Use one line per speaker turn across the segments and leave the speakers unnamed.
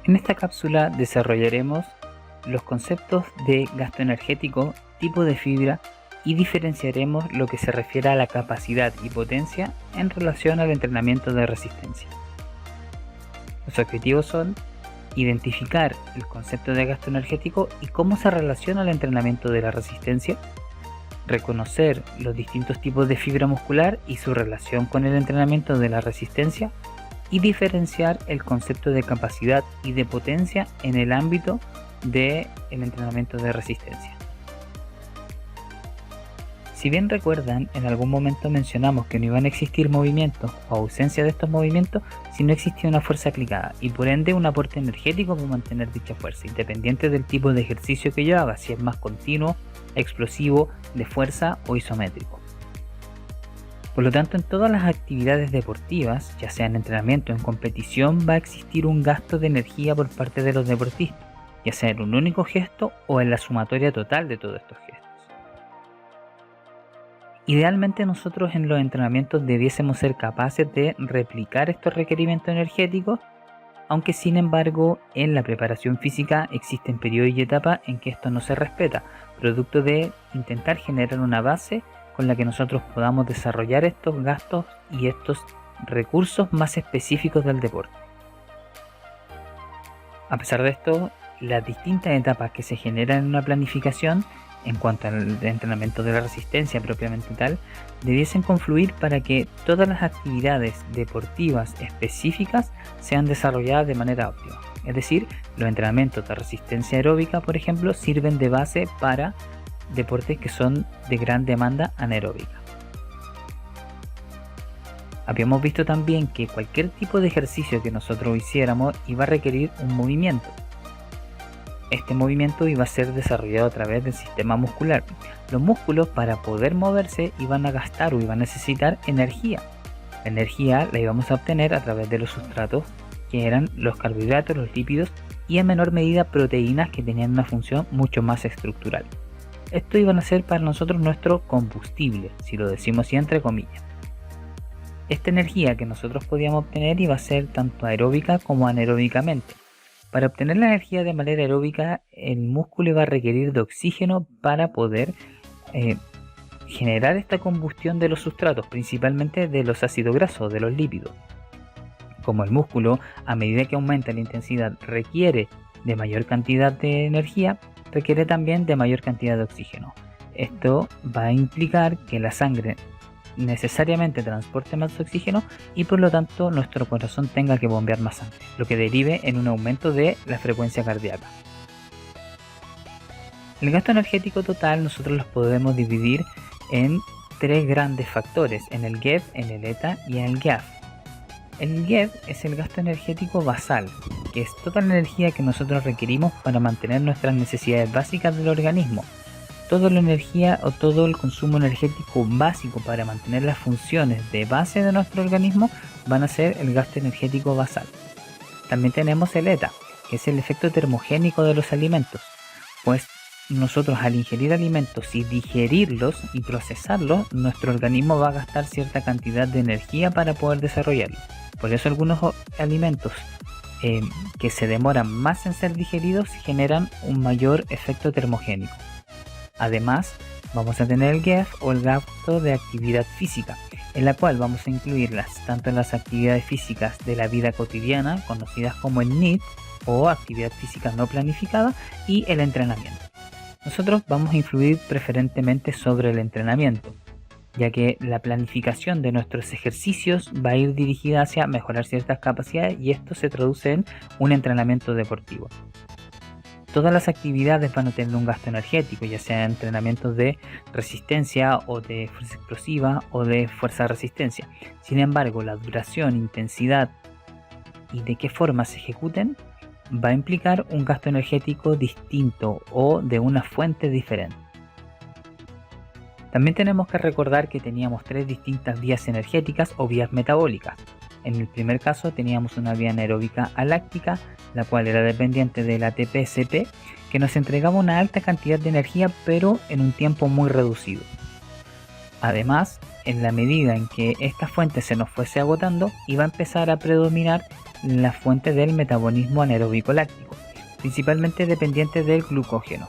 En esta cápsula desarrollaremos los conceptos de gasto energético, tipo de fibra y diferenciaremos lo que se refiere a la capacidad y potencia en relación al entrenamiento de resistencia. Los objetivos son identificar el concepto de gasto energético y cómo se relaciona al entrenamiento de la resistencia, reconocer los distintos tipos de fibra muscular y su relación con el entrenamiento de la resistencia, y diferenciar el concepto de capacidad y de potencia en el ámbito del entrenamiento de resistencia. Si bien recuerdan, en algún momento mencionamos que no iban a existir movimientos o ausencia de estos movimientos si no existía una fuerza aplicada y por ende un aporte energético para mantener dicha fuerza, independiente del tipo de ejercicio que yo haga, si es más continuo, explosivo, de fuerza o isométrico. Por lo tanto, en todas las actividades deportivas, ya sea en entrenamiento o en competición, va a existir un gasto de energía por parte de los deportistas, ya sea en un único gesto o en la sumatoria total de todos estos gestos. Idealmente nosotros en los entrenamientos debiésemos ser capaces de replicar estos requerimientos energéticos, aunque sin embargo en la preparación física existen periodos y etapas en que esto no se respeta, producto de intentar generar una base con la que nosotros podamos desarrollar estos gastos y estos recursos más específicos del deporte. A pesar de esto, las distintas etapas que se generan en una planificación en cuanto al entrenamiento de la resistencia propiamente tal, debiesen confluir para que todas las actividades deportivas específicas sean desarrolladas de manera óptima. Es decir, los entrenamientos de resistencia aeróbica, por ejemplo, sirven de base para deportes que son de gran demanda anaeróbica. Habíamos visto también que cualquier tipo de ejercicio que nosotros hiciéramos iba a requerir un movimiento. Este movimiento iba a ser desarrollado a través del sistema muscular. Los músculos, para poder moverse, iban a gastar o iban a necesitar energía. La energía la íbamos a obtener a través de los sustratos, que eran los carbohidratos, los lípidos y en menor medida proteínas que tenían una función mucho más estructural. Esto iban a ser para nosotros nuestro combustible, si lo decimos así entre comillas. Esta energía que nosotros podíamos obtener iba a ser tanto aeróbica como anaeróbicamente. Para obtener la energía de manera aeróbica, el músculo iba a requerir de oxígeno para poder generar esta combustión de los sustratos, principalmente de los ácidos grasos, de los lípidos. Como el músculo, a medida que aumenta la intensidad, requiere de mayor cantidad de energía, requiere también de mayor cantidad de oxígeno. Esto va a implicar que la sangre necesariamente transporte más oxígeno y por lo tanto nuestro corazón tenga que bombear más sangre, lo que derive en un aumento de la frecuencia cardíaca. El gasto energético total nosotros los podemos dividir en tres grandes factores, en el GEV, en el ETA y en el GAF. El GEV es el gasto energético basal, que es toda la energía que nosotros requerimos para mantener nuestras necesidades básicas del organismo. Toda la energía o todo el consumo energético básico para mantener las funciones de base de nuestro organismo van a ser el gasto energético basal. También tenemos el ETA, que es el efecto termogénico de los alimentos, pues nosotros al ingerir alimentos y digerirlos y procesarlos, nuestro organismo va a gastar cierta cantidad de energía para poder desarrollarlo. Por eso algunos alimentos que se demoran más en ser digeridos generan un mayor efecto termogénico. Además, vamos a tener el GAF o el gasto de actividad física, en la cual vamos a incluirlas tanto en las actividades físicas de la vida cotidiana, conocidas como el NEAT o actividad física no planificada, y el entrenamiento. Nosotros vamos a influir preferentemente sobre el entrenamiento, ya que la planificación de nuestros ejercicios va a ir dirigida hacia mejorar ciertas capacidades y esto se traduce en un entrenamiento deportivo. Todas las actividades van a tener un gasto energético, ya sea entrenamientos de resistencia o de fuerza explosiva o de fuerza resistencia. Sin embargo, la duración, intensidad y de qué forma se ejecuten va a implicar un gasto energético distinto o de una fuente diferente. También tenemos que recordar que teníamos tres distintas vías energéticas o vías metabólicas. En el primer caso teníamos una vía anaeróbica aláctica, la cual era dependiente del ATP-CP, que nos entregaba una alta cantidad de energía pero en un tiempo muy reducido. Además, en la medida en que esta fuente se nos fuese agotando, iba a empezar a predominar la fuente del metabolismo anaeróbico láctico, principalmente dependiente del glucógeno,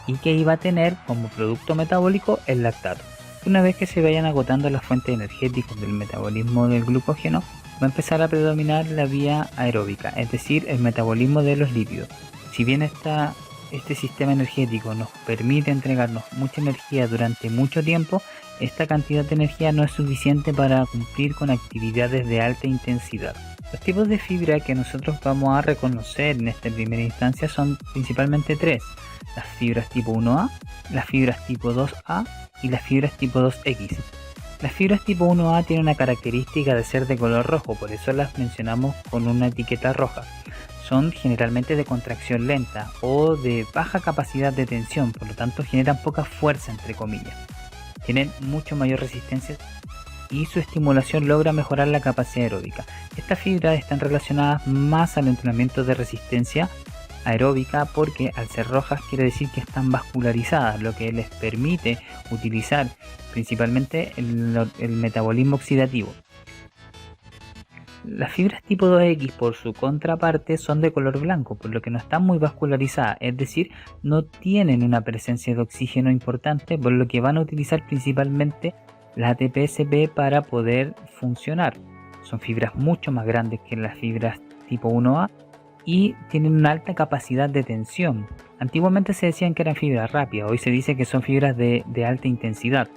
y que iba a tener como producto metabólico el lactato. Una vez que se vayan agotando las fuentes energéticas del metabolismo del glucógeno, va a empezar a predominar la vía aeróbica, es decir, el metabolismo de los lípidos. Si bien este sistema energético nos permite entregarnos mucha energía durante mucho tiempo, esta cantidad de energía no es suficiente para cumplir con actividades de alta intensidad. Los tipos de fibra que nosotros vamos a reconocer en esta primera instancia son principalmente tres: las fibras tipo 1A, las fibras tipo 2A y las fibras tipo 2X. Las fibras tipo 1A tienen una característica de ser de color rojo, por eso las mencionamos con una etiqueta roja. Son generalmente de contracción lenta o de baja capacidad de tensión, por lo tanto generan poca fuerza, entre comillas. Tienen mucho mayor resistencia y su estimulación logra mejorar la capacidad aeróbica. Estas fibras están relacionadas más al entrenamiento de resistencia aeróbica porque al ser rojas quiere decir que están vascularizadas, lo que les permite utilizar principalmente el metabolismo oxidativo. Las fibras tipo 2X por su contraparte son de color blanco, por lo que no están muy vascularizadas, es decir, no tienen una presencia de oxígeno importante, por lo que van a utilizar principalmente la ATP-SP para poder funcionar. Son fibras mucho más grandes que las fibras tipo 1A y tienen una alta capacidad de tensión. Antiguamente se decían que eran fibras rápidas, hoy se dice que son fibras de alta intensidad.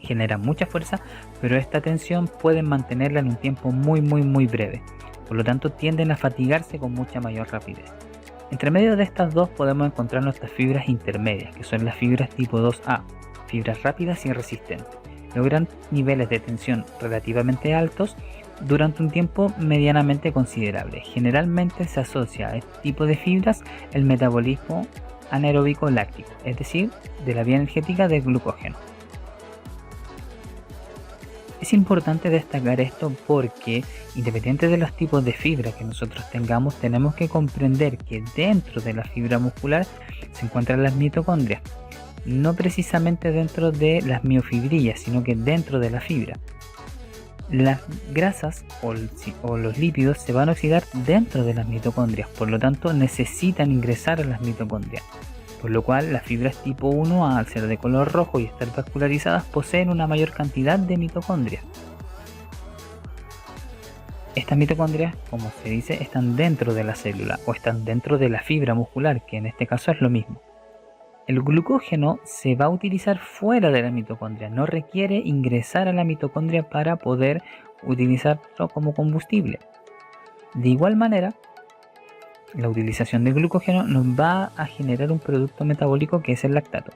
Generan mucha fuerza, pero esta tensión pueden mantenerla en un tiempo muy breve. Por lo tanto, tienden a fatigarse con mucha mayor rapidez. Entre medio de estas dos podemos encontrar nuestras fibras intermedias, que son las fibras tipo 2A, fibras rápidas y resistentes. Logran niveles de tensión relativamente altos durante un tiempo medianamente considerable. Generalmente se asocia a este tipo de fibras el metabolismo anaeróbico láctico, es decir, de la vía energética del glucógeno. Es importante destacar esto porque, independiente de los tipos de fibra que nosotros tengamos, tenemos que comprender que dentro de la fibra muscular se encuentran las mitocondrias, no precisamente dentro de las miofibrillas, sino que dentro de la fibra. Las grasas o los lípidos se van a oxidar dentro de las mitocondrias, por lo tanto necesitan ingresar a las mitocondrias. Por lo cual las fibras tipo 1A, al ser de color rojo y estar vascularizadas, poseen una mayor cantidad de mitocondrias. Estas mitocondrias, como se dice, están dentro de la célula o están dentro de la fibra muscular, que en este caso es lo mismo. El glucógeno se va a utilizar fuera de la mitocondria, no requiere ingresar a la mitocondria para poder utilizarlo como combustible. De igual manera, la utilización del glucógeno nos va a generar un producto metabólico que es el lactato.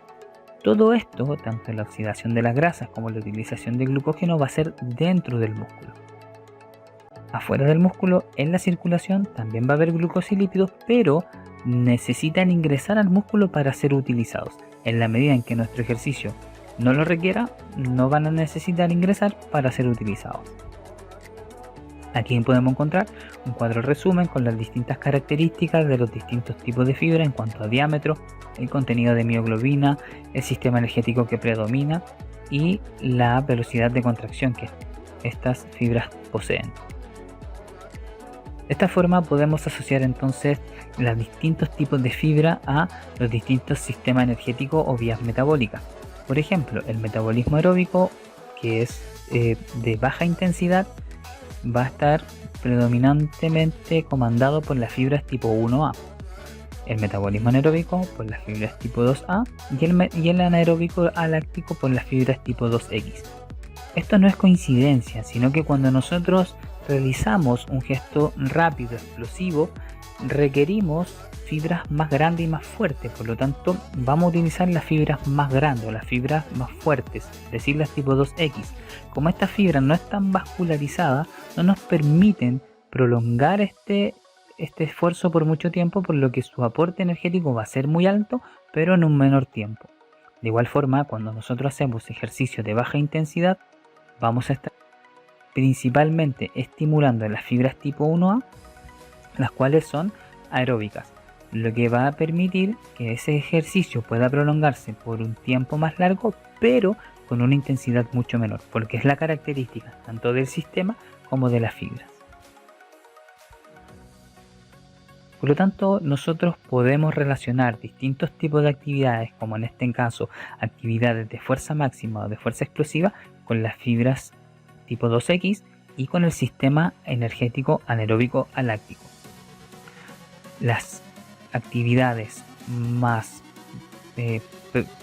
Todo esto, tanto la oxidación de las grasas como la utilización del glucógeno, va a ser dentro del músculo. Afuera del músculo, en la circulación, también va a haber glucosa y lípidos, pero necesitan ingresar al músculo para ser utilizados. En la medida en que nuestro ejercicio no lo requiera, no van a necesitar ingresar para ser utilizados. Aquí podemos encontrar un cuadro resumen con las distintas características de los distintos tipos de fibra en cuanto a diámetro, el contenido de mioglobina, el sistema energético que predomina y la velocidad de contracción que estas fibras poseen. De esta forma podemos asociar entonces los distintos tipos de fibra a los distintos sistemas energéticos o vías metabólicas. Por ejemplo, el metabolismo aeróbico, que es de baja intensidad, va a estar predominantemente comandado por las fibras tipo 1A, el metabolismo anaeróbico por las fibras tipo 2A y el anaeróbico aláctico por las fibras tipo 2X. Esto no es coincidencia, sino que cuando nosotros realizamos un gesto rápido, explosivo, requerimos fibras más grandes y más fuertes, por lo tanto vamos a utilizar las fibras más grandes o las fibras más fuertes, es decir, las tipo 2X. Como estas fibras no están vascularizadas, no nos permiten prolongar este esfuerzo por mucho tiempo, por lo que su aporte energético va a ser muy alto, pero en un menor tiempo. De igual forma, cuando nosotros hacemos ejercicios de baja intensidad, vamos a estar principalmente estimulando las fibras tipo 1A, las cuales son aeróbicas, lo que va a permitir que ese ejercicio pueda prolongarse por un tiempo más largo, pero con una intensidad mucho menor, porque es la característica tanto del sistema como de las fibras. Por lo tanto, nosotros podemos relacionar distintos tipos de actividades, como en este caso actividades de fuerza máxima o de fuerza explosiva, con las fibras tipo 2X y con el sistema energético anaeróbico aláctico. Las actividades más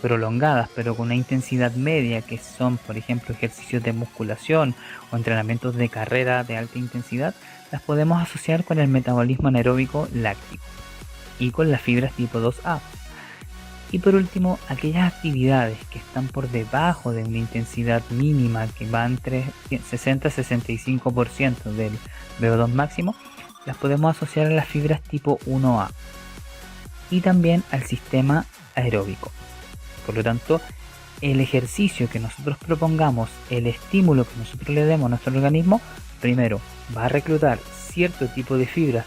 prolongadas pero con una intensidad media, que son por ejemplo ejercicios de musculación o entrenamientos de carrera de alta intensidad, las podemos asociar con el metabolismo anaeróbico láctico y con las fibras tipo 2A. Y por último, aquellas actividades que están por debajo de una intensidad mínima que va entre 60 y 65% del VO2 máximo, las podemos asociar a las fibras tipo 1A y también al sistema aeróbico. Por lo tanto, el ejercicio que nosotros propongamos, el estímulo que nosotros le demos a nuestro organismo, primero va a reclutar cierto tipo de fibras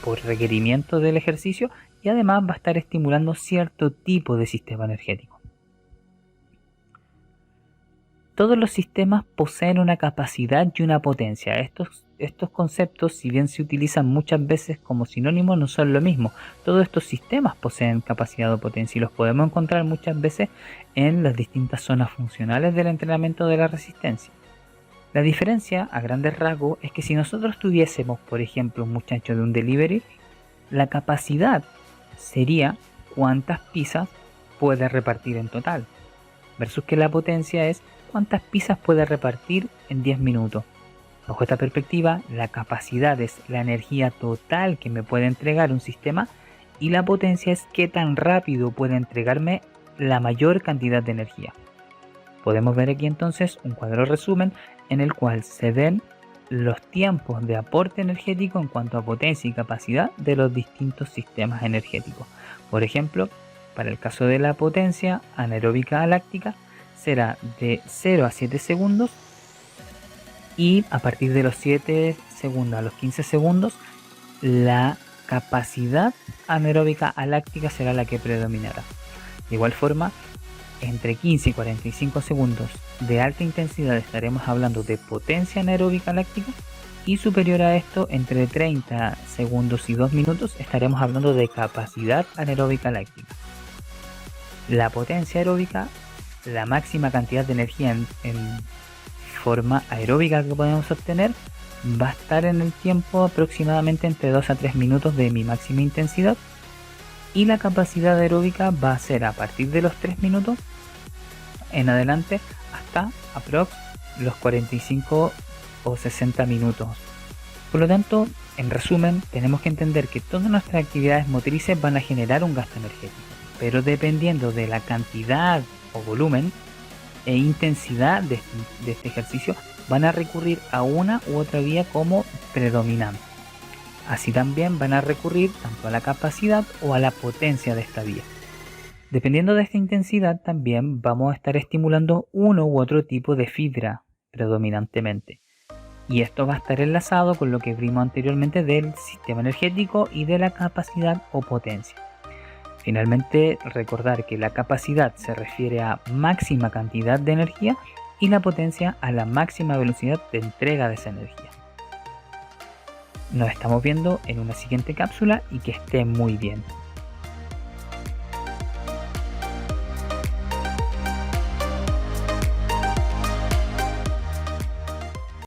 por requerimiento del ejercicio y además va a estar estimulando cierto tipo de sistema energético. Todos los sistemas poseen una capacidad y una potencia. Estos conceptos, si bien se utilizan muchas veces como sinónimos, no son lo mismo. Todos estos sistemas poseen capacidad o potencia y los podemos encontrar muchas veces en las distintas zonas funcionales del entrenamiento de la resistencia. La diferencia, a grandes rasgos, es que si nosotros tuviésemos, por ejemplo, un muchacho de un delivery, la capacidad sería cuántas pizzas puede repartir en total, versus que la potencia es cuántas pizzas puede repartir en 10 minutos. Bajo esta perspectiva, la capacidad es la energía total que me puede entregar un sistema y la potencia es qué tan rápido puede entregarme la mayor cantidad de energía. Podemos ver aquí entonces un cuadro resumen en el cual se ven los tiempos de aporte energético en cuanto a potencia y capacidad de los distintos sistemas energéticos. Por ejemplo, para el caso de la potencia anaeróbica láctica será de 0 a 7 segundos y a partir de los 7 segundos a los 15 segundos la capacidad anaeróbica aláctica será la que predominará. De igual forma, entre 15 y 45 segundos de alta intensidad estaremos hablando de potencia anaeróbica láctica y superior a esto, entre 30 segundos y 2 minutos estaremos hablando de capacidad anaeróbica láctica. La potencia aeróbica, la máxima cantidad de energía en forma aeróbica que podemos obtener, va a estar en el tiempo aproximadamente entre 2 a 3 minutos de mi máxima intensidad, y la capacidad aeróbica va a ser a partir de los 3 minutos en adelante hasta aprox los 45 o 60 minutos. Por lo tanto, en resumen, tenemos que entender que todas nuestras actividades motrices van a generar un gasto energético, pero dependiendo de la cantidad o volumen e intensidad de este ejercicio, van a recurrir a una u otra vía como predominante. Así también van a recurrir tanto a la capacidad o a la potencia de esta vía. Dependiendo de esta intensidad, también vamos a estar estimulando uno u otro tipo de fibra predominantemente. Y esto va a estar enlazado con lo que vimos anteriormente del sistema energético y de la capacidad o potencia. Finalmente, recordar que la capacidad se refiere a máxima cantidad de energía y la potencia a la máxima velocidad de entrega de esa energía. Nos estamos viendo en una siguiente cápsula y que esté muy bien.